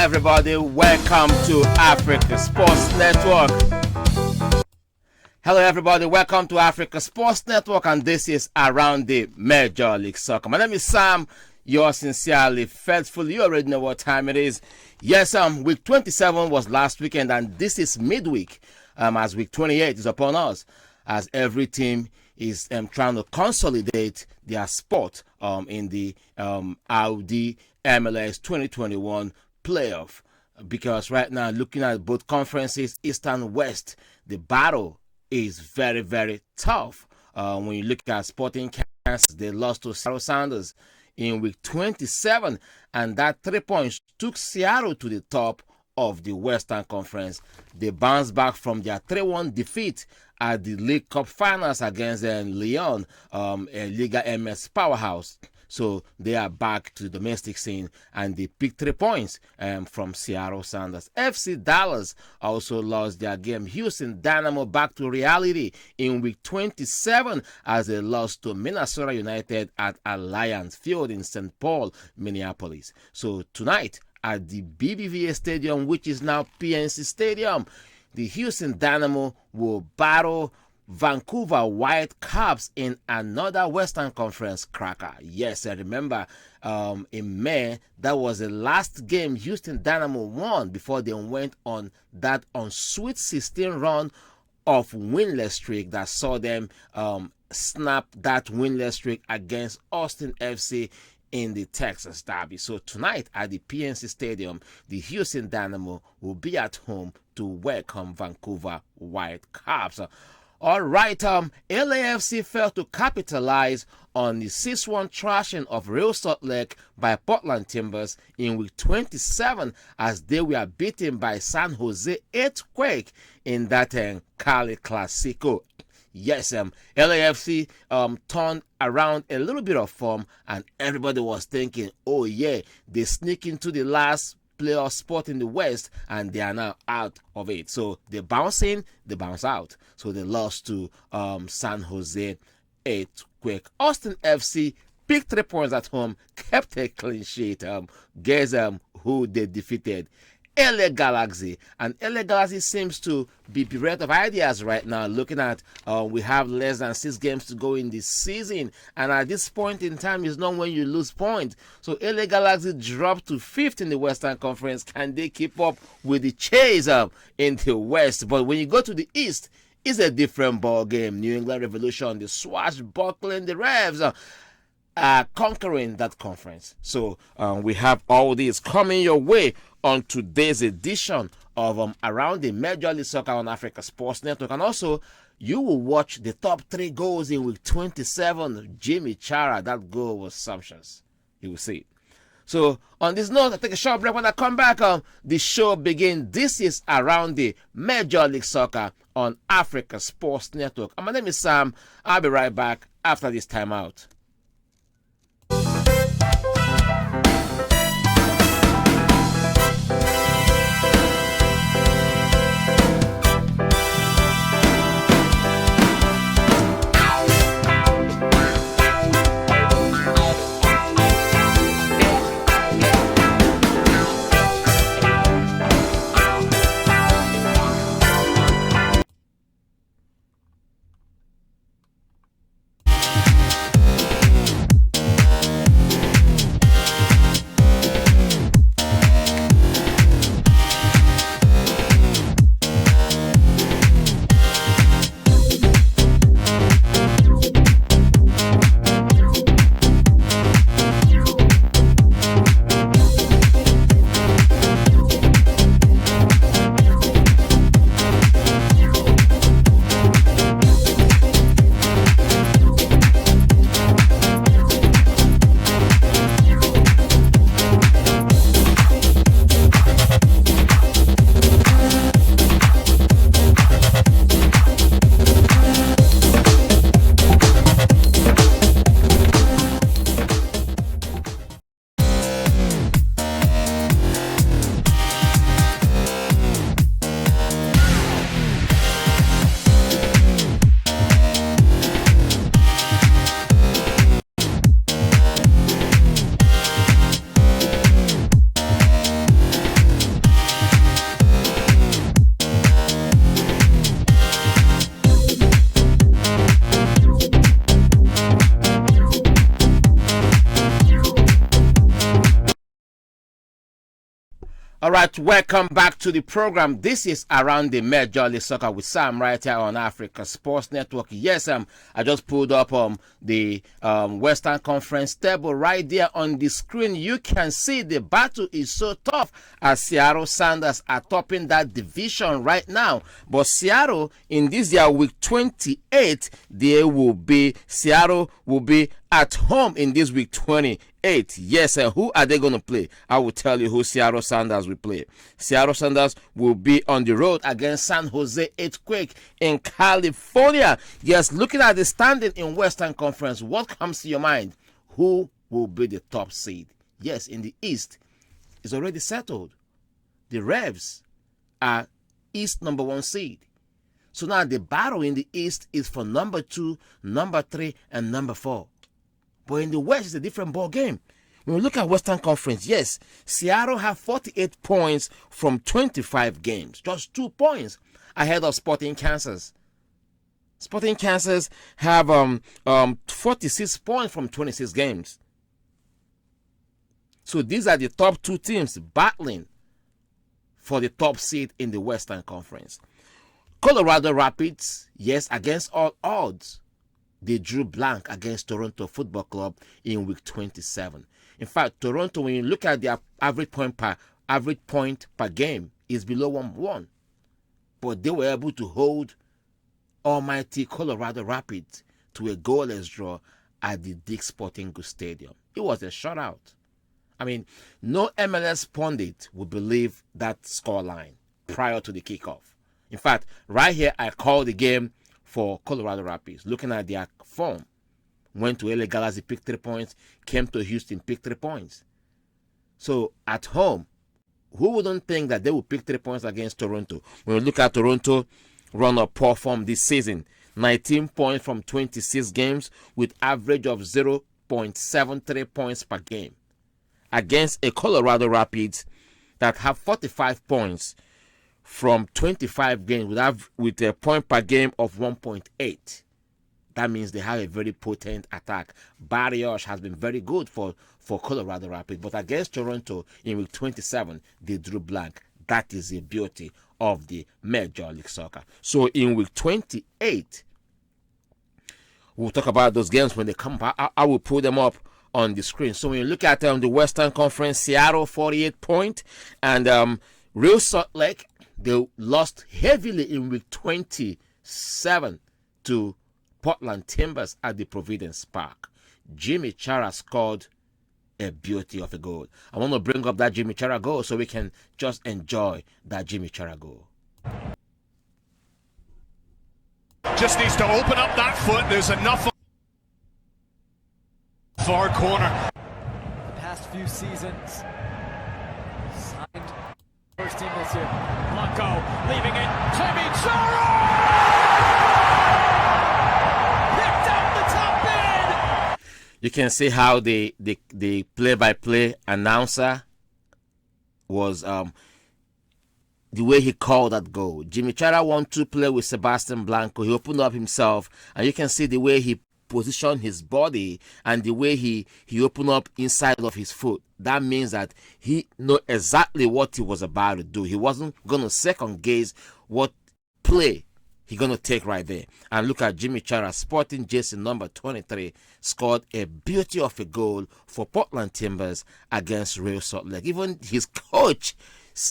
everybody. Welcome to Africa Sports Network. Hello, everybody. Welcome to Africa Sports Network, and this is Around the Major League Soccer. My name is Sam. Yours sincerely, faithfully. You already know what time it is. Yes, week 27 was last weekend, and this is midweek. As week 28 is upon us, as every team is trying to consolidate their spot in the Audi MLS 2021 playoff. Because right now, looking at both conferences, East and West, the battle is very, very tough. When you look at Sporting Kansas, they lost to Seattle Sounders in week 27, and that 3 points took Seattle to the top of the Western Conference. They bounced back from their 3-1 defeat at the League Cup Finals against Lyon, a Liga MS powerhouse. So they are back to the domestic scene, and they picked 3 points from Seattle Sounders. FC Dallas also lost their game. Houston Dynamo back to reality in week 27 as they lost to Minnesota United at Alliance Field in St. Paul, Minneapolis. So tonight at the BBVA Stadium, which is now PNC Stadium, the Houston Dynamo will battle Vancouver Whitecaps in another Western Conference cracker. Yes, I remember in May, that was the last game Houston Dynamo won before they went on that Sweet 16 run of winless streak that saw them snap that winless streak against Austin FC in the Texas Derby. So tonight at the PNC Stadium, the Houston Dynamo will be at home to welcome Vancouver Whitecaps. All right, LAFC failed to capitalize on the 6-1 thrashing of Real Salt Lake by Portland Timbers in week 27 as they were beaten by San Jose Earthquake in that Cali Clasico. Yes, LAFC turned around a little bit of form, and everybody was thinking, oh yeah, they sneak into the last playoff spot in the West, and they are now out of it. So they bounce in, they bounce out. So they lost to San Jose Earthquake. Austin FC picked 3 points at home, kept a clean sheet. Guess who they defeated? LA Galaxy. And LA Galaxy seems to be bereft of ideas right now. Looking at, we have less than 6 games to go in this season, and at this point in time is not when you lose points. So LA Galaxy dropped to 5th in the Western Conference. Can they keep up with the chase in the West? But when you go to the East, it's a different ball game. New England Revolution, the swashbuckling, the Revs conquering that conference. So we have all this coming your way on today's edition of Around the Major League Soccer on Africa Sports Network. And also, you will watch the top 3 goals in week 27. Jimmy Chara, that goal was sumptuous. You will see. So on this note, I take a short break. When I come back, the show begins. This is Around the Major League Soccer on Africa Sports Network. And my name is Sam. I'll be right back after this timeout. All right, welcome back to the program. This is Around the Major League Soccer with Sam right here on Africa Sports Network. Yes, I just pulled up the Western Conference table right there on the screen. You can see the battle is so tough as Seattle Sounders are topping that division right now. But Seattle in this year week 28, Seattle will be at home in this week 28. Yes, who are they going to play? I will tell you who Seattle Sounders will play. Seattle Sounders will be on the road against San Jose Earthquake in California. Yes, looking at the standing in Western Conference, what comes to your mind? Who will be the top seed? Yes, in the East, it's already settled. The Revs are East number 1 seed. So now the battle in the East is for number 2, number 3, and number 4. But in the West, it's a different ball game. When we look at Western Conference, yes, Seattle have 48 points from 25 games. Just 2 points ahead of Sporting Kansas. Sporting Kansas have 46 points from 26 games. So these are the top 2 teams battling for the top seed in the Western Conference. Colorado Rapids, yes, against all odds, they drew blank against Toronto Football Club in week 27. In fact, Toronto, when you look at their average point per game, is below 1-1. But they were able to hold almighty Colorado Rapids to a goalless draw at the Dick's Sporting Goods Stadium. It was a shutout. I mean, no MLS pundit would believe that scoreline prior to the kickoff. In fact, right here, I called the game for Colorado Rapids. Looking at their form, went to LA Galaxy, picked 3 points, came to Houston, picked 3 points. So at home, who wouldn't think that they would pick 3 points against Toronto? When we look at Toronto run of poor form this season, 19 points from 26 games with average of 0.73 points per game against a Colorado Rapids that have 45 points from 25 games with a point per game of 1.8. That means they have a very potent attack. Barrios has been very good for Colorado Rapids, but against Toronto in week 27, they drew blank. That is the beauty of the Major League Soccer. So in week 28, we'll talk about those games when they come back. I will put them up on the screen. So when you look at the Western Conference, Seattle 48 points, and Real Salt Lake, they lost heavily in week 27 to Portland Timbers at the Providence Park. Jimmy Chara scored a beauty of a goal. I want to bring up that Jimmy Chara goal so we can just enjoy that Jimmy Chara goal. Just needs to open up that foot. There's enough far corner. The past few seasons, signed first team this year. Blanco leaving it. Jimmy Chara! Picked up the top bid! You can see how the play-by-play announcer was the way he called that goal. Jimmy Chara wanted to play with Sebastian Blanco. He opened up himself, and you can see the way he positioned his body and the way he opened up inside of his foot. That means that he knew exactly what he was about to do. He wasn't going to second guess what play he's going to take right there. And look at Jimmy Chara, Sporting jersey number 23, scored a beauty of a goal for Portland Timbers against Real Salt Lake. Even his coach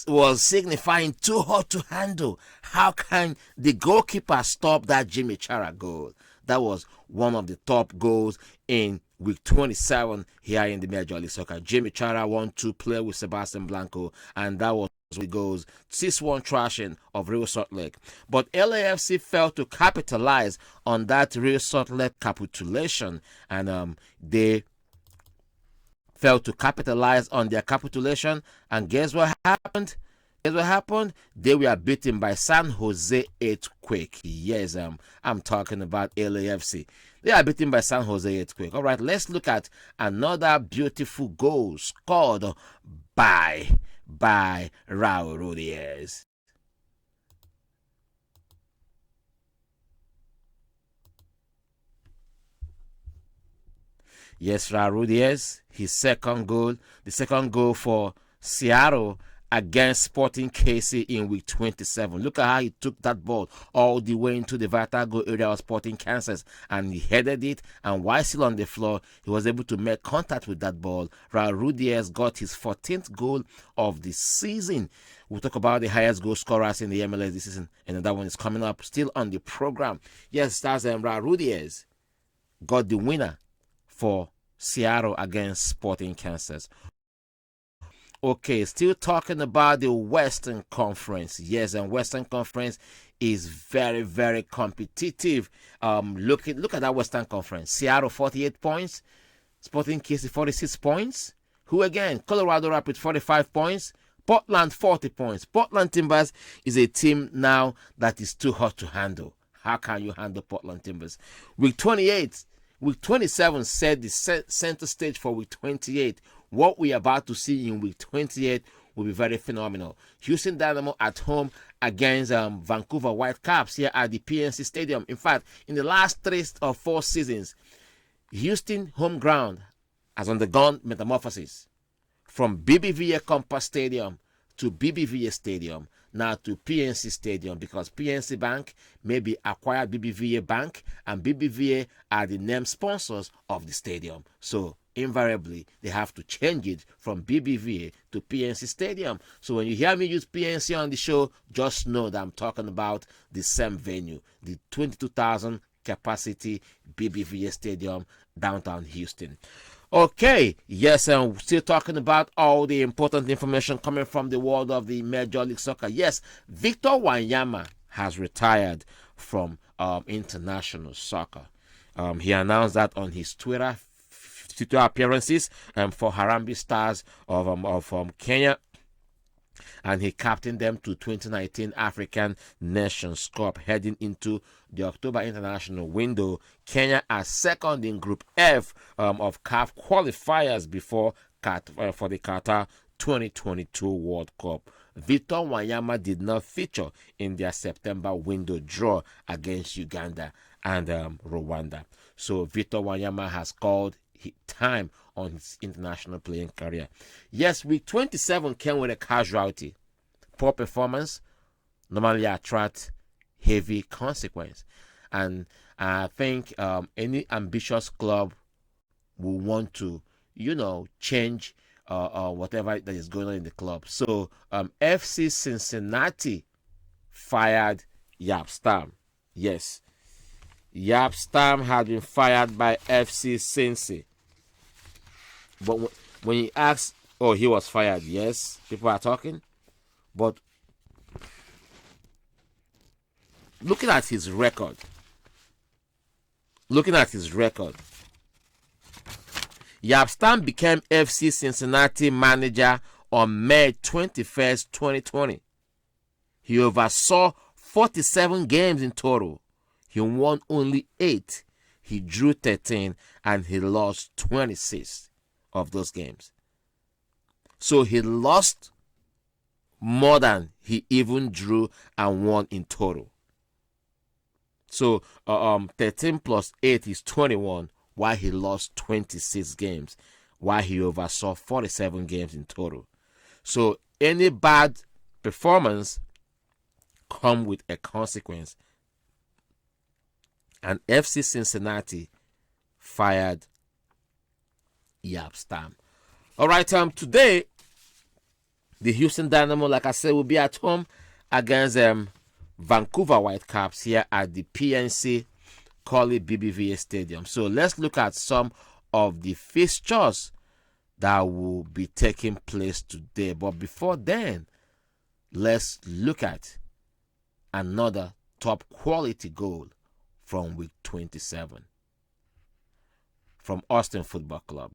was signifying too hot to handle. How can the goalkeeper stop that Jimmy Chara goal? That was one of the top goals in week 27 here in the Major League Soccer. Jimmy Chara won to play with Sebastian Blanco, and that was the goals 6-1 thrashing of Real Salt Lake. But LAFC failed to capitalize on that Real Salt Lake capitulation, and they failed to capitalize on their capitulation. And guess what happened? They were beaten by San Jose Earthquake. Yes, I'm talking about LAFC. They are beaten by San Jose Earthquake. All right, let's look at another beautiful goal scored by Raul Ruiz. Yes, Raul Ruiz, his second goal, the second goal for Seattle against Sporting KC in week 27. Look at how he took that ball all the way into the vital goal area of Sporting Kansas, and he headed it, and while still on the floor, he was able to make contact with that ball. Raul Diaz got his 14th goal of the season. We'll talk about the highest goal scorers in the MLS this season, and that one is coming up still on the program. Yes, that's Raul Diaz got the winner for Seattle against Sporting Kansas. Okay, still talking about the Western Conference. Yes, and Western Conference is very, very competitive. Look at that Western Conference. Seattle 48 points, Sporting KC 46 points. Who again? Colorado Rapids 45 points. Portland 40 points. Portland Timbers is a team now that is too hot to handle. How can you handle Portland Timbers? Week 28, week 27 set the center stage for week 28. What we're about to see in week 28 will be very phenomenal. Houston Dynamo at home against Vancouver Whitecaps here at the PNC Stadium. In fact, in the last 3 or 4 seasons, Houston home ground has undergone metamorphosis from BBVA Compass Stadium to BBVA Stadium, now to PNC Stadium, because PNC Bank maybe acquired BBVA Bank, and BBVA are the name sponsors of the stadium. So invariably, they have to change it from BBVA to PNC Stadium. So when you hear me use PNC on the show, just know that I'm talking about the same venue, the 22,000 capacity BBVA Stadium, downtown Houston. Okay, yes, and we're still talking about all the important information coming from the world of the Major League Soccer. Yes, Victor Wanyama has retired from international soccer. He announced that on his Twitter appearances for Harambee Stars of Kenya, and he captained them to 2019 African Nations Cup heading into the October international window. Kenya are second in Group F of CAF qualifiers before for the Qatar 2022 World Cup. Victor Wanyama did not feature in their September window draw against Uganda and Rwanda. So Victor Wanyama has called time on his international playing career. Yes, week 27 came with a casualty. Poor performance normally attract heavy consequence, and I think any ambitious club will want to, change whatever that is going on in the club. So FC Cincinnati fired Jaap Stam. Yes, Jaap Stam had been fired by FC Cincy. But when he asked, he was fired. Yes, people are talking. But looking at his record, Jaap Stam became FC Cincinnati manager on May 21st, 2020. He oversaw 47 games in total. He won only 8. He drew 13, and he lost 26 of those games. So he lost more than he even drew and won in total. So 13 plus 8 is 21, while he lost 26 games, while he oversaw 47 games in total. So any bad performance comes with a consequence. And FC Cincinnati fired Jaap Stam. All right, today the Houston Dynamo, like I said, will be at home against Vancouver Whitecaps here at the PNC Collie BBVA Stadium. So let's look at some of the fixtures that will be taking place today. But before then, let's look at another top quality goal from week 27 from Austin Football Club.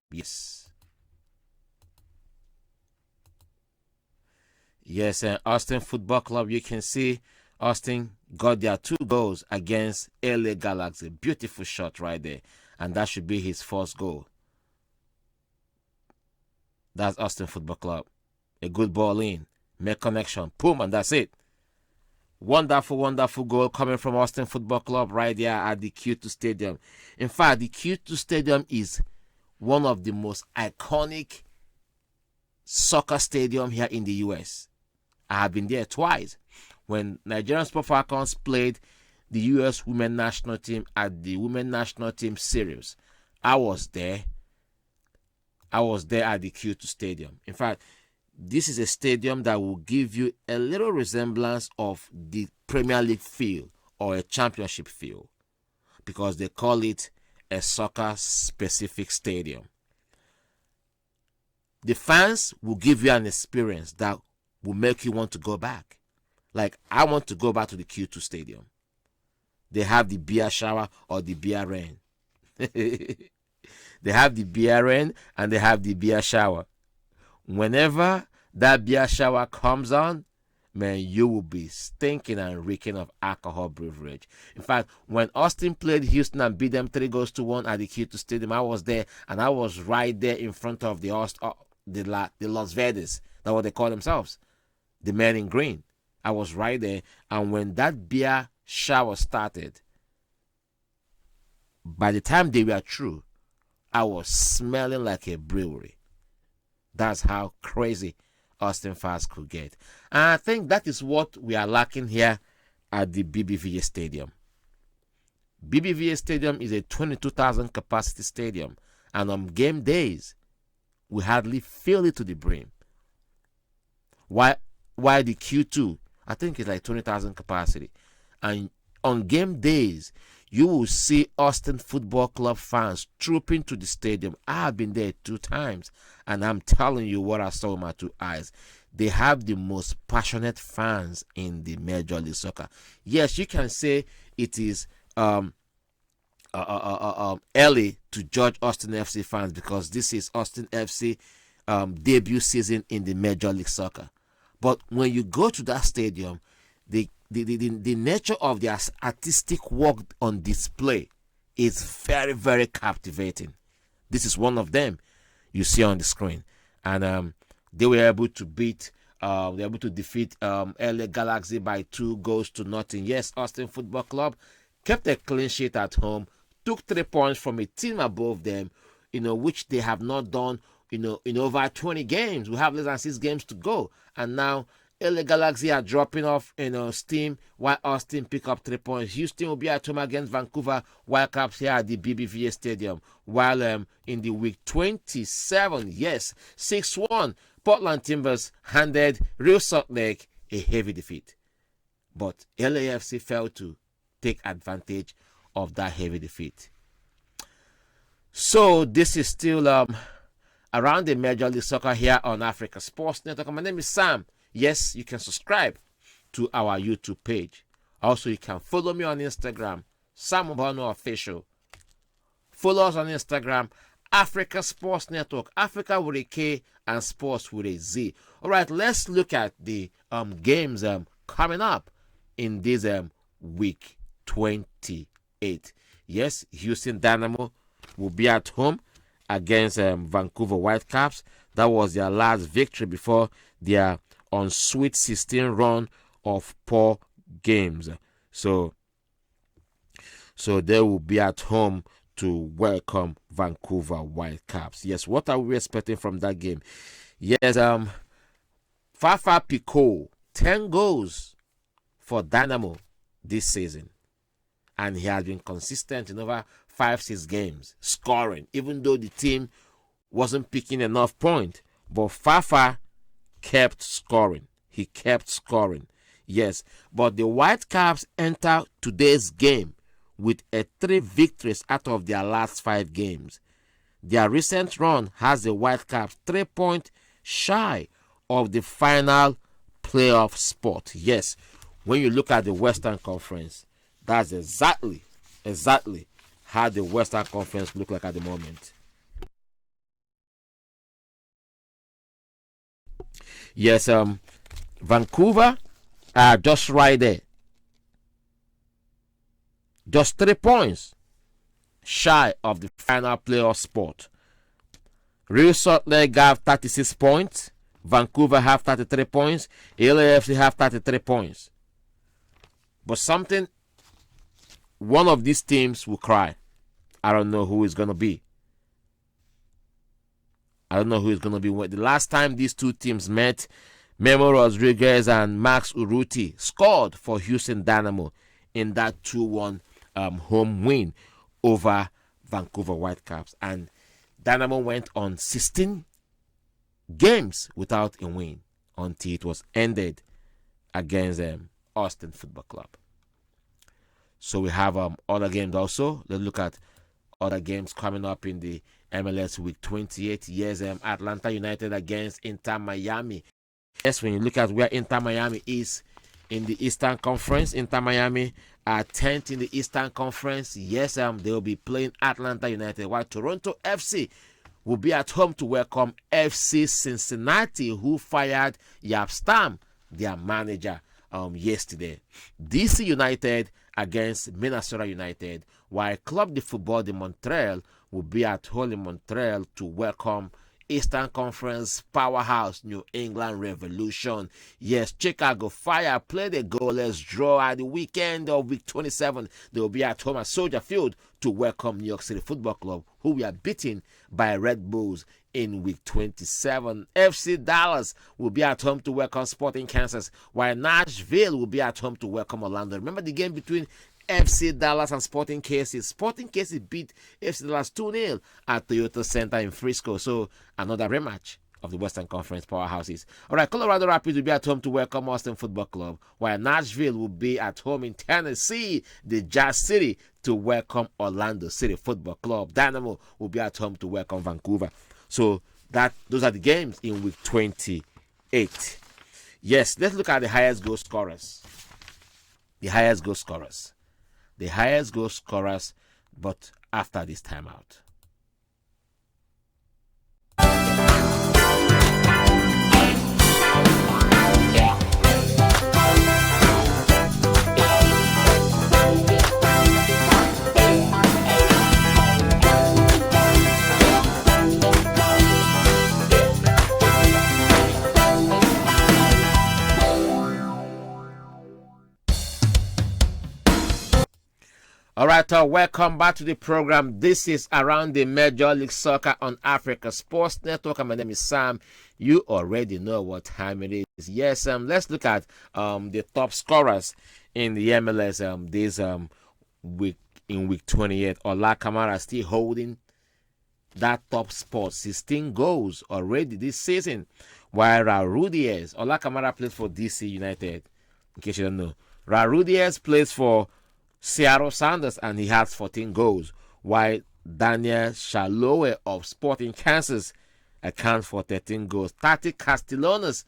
Yes, and Austin Football Club, you can see Austin got their 2 goals against LA Galaxy. Beautiful shot right there. And that should be his first goal. That's Austin Football Club. A good ball in. Make connection. Boom, and that's it. Wonderful, wonderful goal coming from Austin Football Club right there at the Q2 Stadium. In fact, the Q2 Stadium is one of the most iconic soccer stadium here in the US. I have been there twice. When Nigerian Sport Falcons played the US women national team at the women national team series, I was there. I was there at the Q2 Stadium. In fact, this is a stadium that will give you a little resemblance of the Premier League field or a championship field, because they call it a soccer-specific stadium. The fans will give you an experience that will make you want to go back. Like, I want to go back to the Q2 Stadium. They have the beer shower or the beer rain. They have the beer rain and they have the beer shower. Whenever that beer shower comes on, man, you will be stinking and reeking of alcohol beverage. In fact, when Austin played Houston and beat them 3-1 at the Q2 Stadium, I was there, and I was right there in front of the Las Vegas. That's what they call themselves, the men in green. I was right there, and when that beer shower started, by the time they were through, I was smelling like a brewery. That's how crazy Austin fans could get. And I think that is what we are lacking here at the BBVA Stadium. BBVA Stadium is a 22,000 capacity stadium, and on game days, we hardly fill it to the brim. Why the Q2, I think it's like 20,000 capacity. And on game days, you will see Austin Football Club fans trooping to the stadium. I have been there 2 times, and I'm telling you what I saw with my 2 eyes. They have the most passionate fans in the Major League Soccer. Yes, you can say it is early to judge Austin FC fans, because this is Austin FC debut season in the Major League Soccer. But when you go to that stadium, the nature of their artistic work on display is very, very captivating. This is one of them you see on the screen. And they were able to defeat LA Galaxy by 2-0. Yes, Austin Football Club kept a clean sheet at home, took 3 points from a team above them, which they have not done, in over 20 games. We have less than 6 games to go. And now LA Galaxy are dropping off, steam, while Austin pick up 3 points. Houston will be at home against Vancouver Whitecaps here at the BBVA Stadium. While in the week 27, yes, 6-1, Portland Timbers handed Real Salt Lake a heavy defeat. But LAFC failed to take advantage of that heavy defeat. So this is still around the Major League Soccer here on Africa Sports Network. My name is Sam. Yes, you can subscribe to our YouTube page. Also, you can follow me on Instagram, Sam Obono Official. Follow us on Instagram, Africa Sports Network, Africa with a K and Sports with a Z. All right, let's look at the games coming up in this week 28. Yes, Houston Dynamo will be at home against Vancouver Whitecaps. That was their last victory before their on Sweet 16 run of 4 games. So they will be at home to welcome Vancouver Whitecaps. Yes, what are we expecting from that game? Yes, Fafa Picault, 10 goals for Dynamo this season. And he has been consistent in over 5-6 games, scoring, even though the team wasn't picking enough points. But Fafa kept scoring. He kept scoring. Yes, but the Whitecaps enter today's game with 3 victories out of their last 5 games. Their recent run has the Whitecaps 3 points shy of the final playoff spot. Yes, when you look at the Western Conference, that's exactly how the Western Conference look like at the moment. Yes, Vancouver are just right there. Just 3 points shy of the final playoff spot. Real Salt Lake have 36 points. Vancouver have 33 points. LAFC have 33 points. But one of these teams will cry. I don't know who it's going to be. I don't know who is going to be winning. The last time these two teams met, Memo Rodriguez and Max Urruti scored for Houston Dynamo in that 2-1 home win over Vancouver Whitecaps. And Dynamo went on 16 games without a win until it was ended against Austin Football Club. So we have other games also. Let's look at other games coming up in the MLS Week 28. Yes, Atlanta United against Inter Miami. Yes, when you look at where Inter Miami is in the Eastern Conference, Inter Miami are 10th in the Eastern Conference. Yes, they will be playing Atlanta United, while Toronto FC will be at home to welcome FC Cincinnati, who fired Yap Stam, their manager, yesterday. DC United against Minnesota United, while Club de Football de Montreal will be at home in Montreal to welcome Eastern Conference powerhouse New England Revolution. Yes, Chicago Fire played a goalless draw at the weekend of Week 27. They will be at home at Soldier Field to welcome New York City Football Club, who we are beaten by Red Bulls in Week 27. FC Dallas will be at home to welcome Sporting Kansas, while Nashville will be at home to welcome Orlando. Remember the game between FC Dallas and Sporting KC. Sporting KC beat FC Dallas 2-0 at Toyota Center in Frisco. So another rematch of the Western Conference powerhouses. All right, Colorado Rapids will be at home to welcome Austin Football Club, while Nashville will be at home in Tennessee, the Jazz City, to welcome Orlando City Football Club. Dynamo will be at home to welcome Vancouver. So those are the games in Week 28. Yes, let's look at the highest goal scorers. The highest goal scorers. The highest goal scorers, but after this timeout. All right, welcome back to the program. This is Around the Major League Soccer on Africa Sports Network. My name is Sam. You already know what time it is. Yes, let's look at the top scorers in the MLS this week in Week 28. Ola Kamara still holding that top spot, 16 goals already this season. While Raul Diaz, Ola Kamara plays for DC United, in case you don't know. Raul Diaz plays for Seattle Sounders and he has 14 goals, while Daniel Shalowe of Sporting Kansas accounts for 13 goals. Tati Castellanos,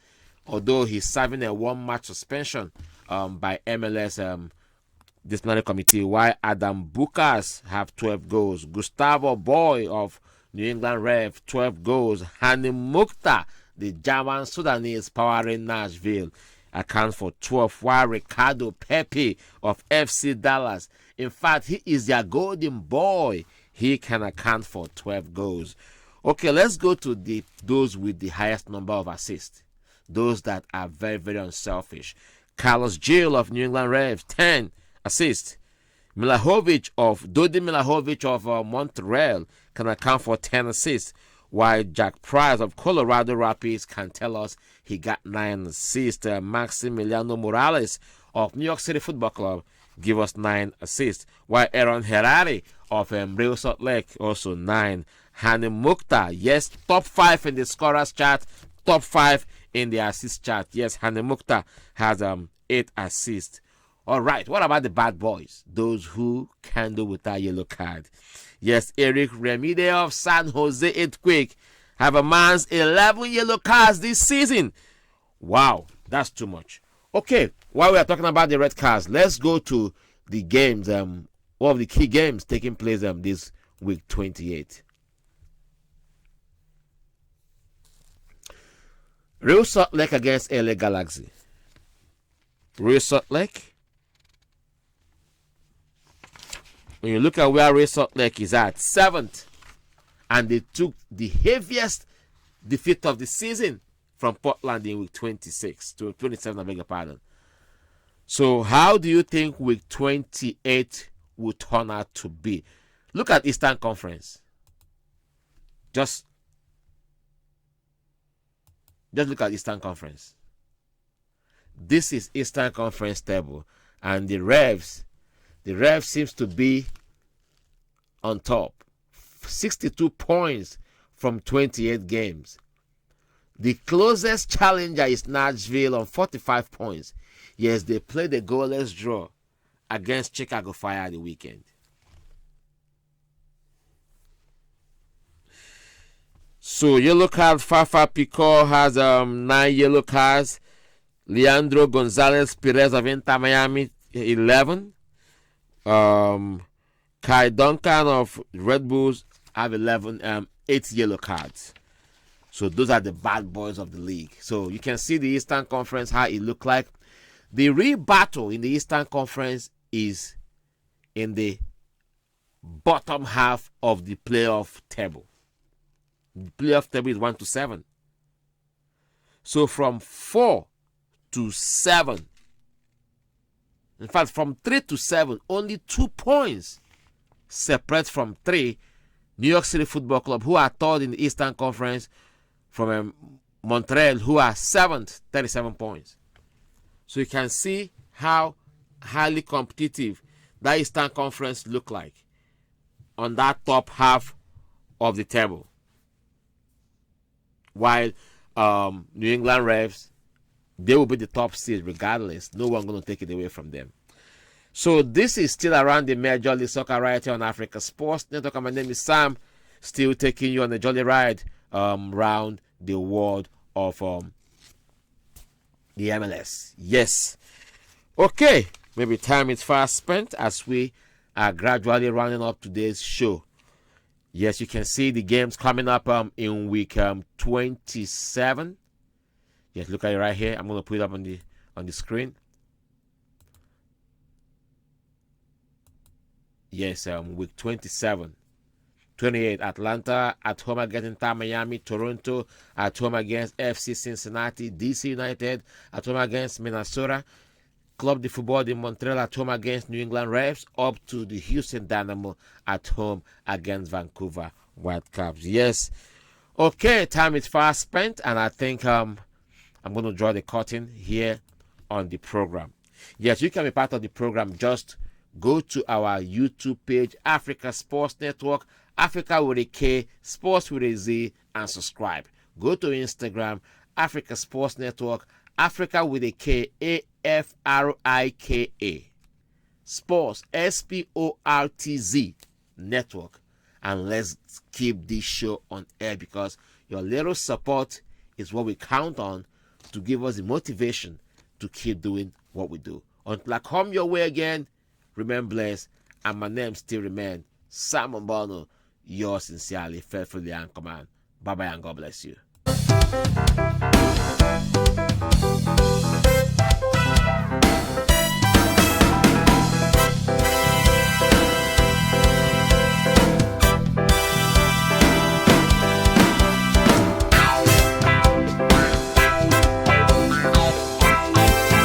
although he's serving a 1-match suspension by MLS disciplinary committee, while Adam Bukas have 12 goals. Gustavo Boy of New England Rev, 12 goals. Hani Mukhtar, the German Sudanese powering Nashville, accounts for 12, while Ricardo Pepe of FC Dallas, in fact, he is their golden boy. He can account for 12 goals. Okay, let's go to those with the highest number of assists. Those that are very, very unselfish. Carlos Gil of New England Revs, 10 assists. Dodi Milahovic of Montreal can account for 10 assists, while Jack Price of Colorado Rapids can tell us he got 9 assists. Maximiliano Morales of New York City Football Club give us 9 assists, while Aaron Herrari of Real Salt Lake also 9. Hani Mukhtar, yes, top 5 in the scorers chart, top 5 in the assist chart. Yes, Hani Mukhtar has 8 assists. All right, what about the bad boys? Those who can do without yellow card. Yes, Eric Remide of San Jose Earthquake have a man's 11 yellow cards this season. Wow, that's too much. Okay, while we are talking about the red cards, let's go to the games, one of the key games taking place this week 28. Real Salt Lake against LA Galaxy. Real Salt Lake. When you look at where Real Salt Lake is at, 7th, and they took the heaviest defeat of the season from Portland in week 26 to 27, I beg your pardon. So how do you think week 28 will turn out to be? Look at Eastern Conference. Just Just look at Eastern Conference. This is Eastern Conference table, and the Revs seems to be on top. 62 points from 28 games. The closest challenger is Nashville on 45 points. Yes, they played a goalless draw against Chicago Fire the weekend. So yellow card, Fafa Pico has 9 yellow cards. Leandro Gonzalez Perez of Inter Miami 11. Kai Duncan of Red Bulls have 8 yellow cards. So those are the bad boys of the league. So you can see the Eastern Conference, how it look like. The real battle in the Eastern Conference is in the bottom half of the playoff table. The playoff table is 1 to 7. So from 4 to 7, in fact, from 3 to 7, only 2 points separate from 3. New York City Football Club, who are third in the Eastern Conference, from Montreal, who are 7th, 37 points. So you can see how highly competitive that Eastern Conference look like on that top half of the table. While New England Revs, they will be the top seed regardless. No one going to take it away from them. So this is still around the Major League Soccer right here on Africa Sports Network. My name is Sam, still taking you on a jolly ride around the world of the MLS. Yes. Okay. Maybe time is fast spent as we are gradually rounding up today's show. Yes, you can see the games coming up in week 27. Yes, look at it right here. I'm going to put it up on the screen. Yes, week 27. 28, Atlanta at home against Inter Miami. Toronto at home against FC Cincinnati. DC United at home against Minnesota. Club de Football de Montreal at home against New England Revs. Up to the Houston Dynamo at home against Vancouver Whitecaps. Yes. Okay, time is fast spent, and I think I'm going to draw the curtain here on the program. Yes, you can be part of the program. Just go to our YouTube page, Africa Sports Network, Africa with a K, Sports with a Z, and subscribe. Go to Instagram, Africa Sports Network, Africa with a K, AFRIKA, Sports, SPORTZ Network. And let's keep this show on air, because your little support is what we count on to give us the motivation to keep doing what we do. Until I come your way again, remain blessed, and my name still remains Sam Bono, yours sincerely, faithfully, and command. Bye-bye, and God bless you.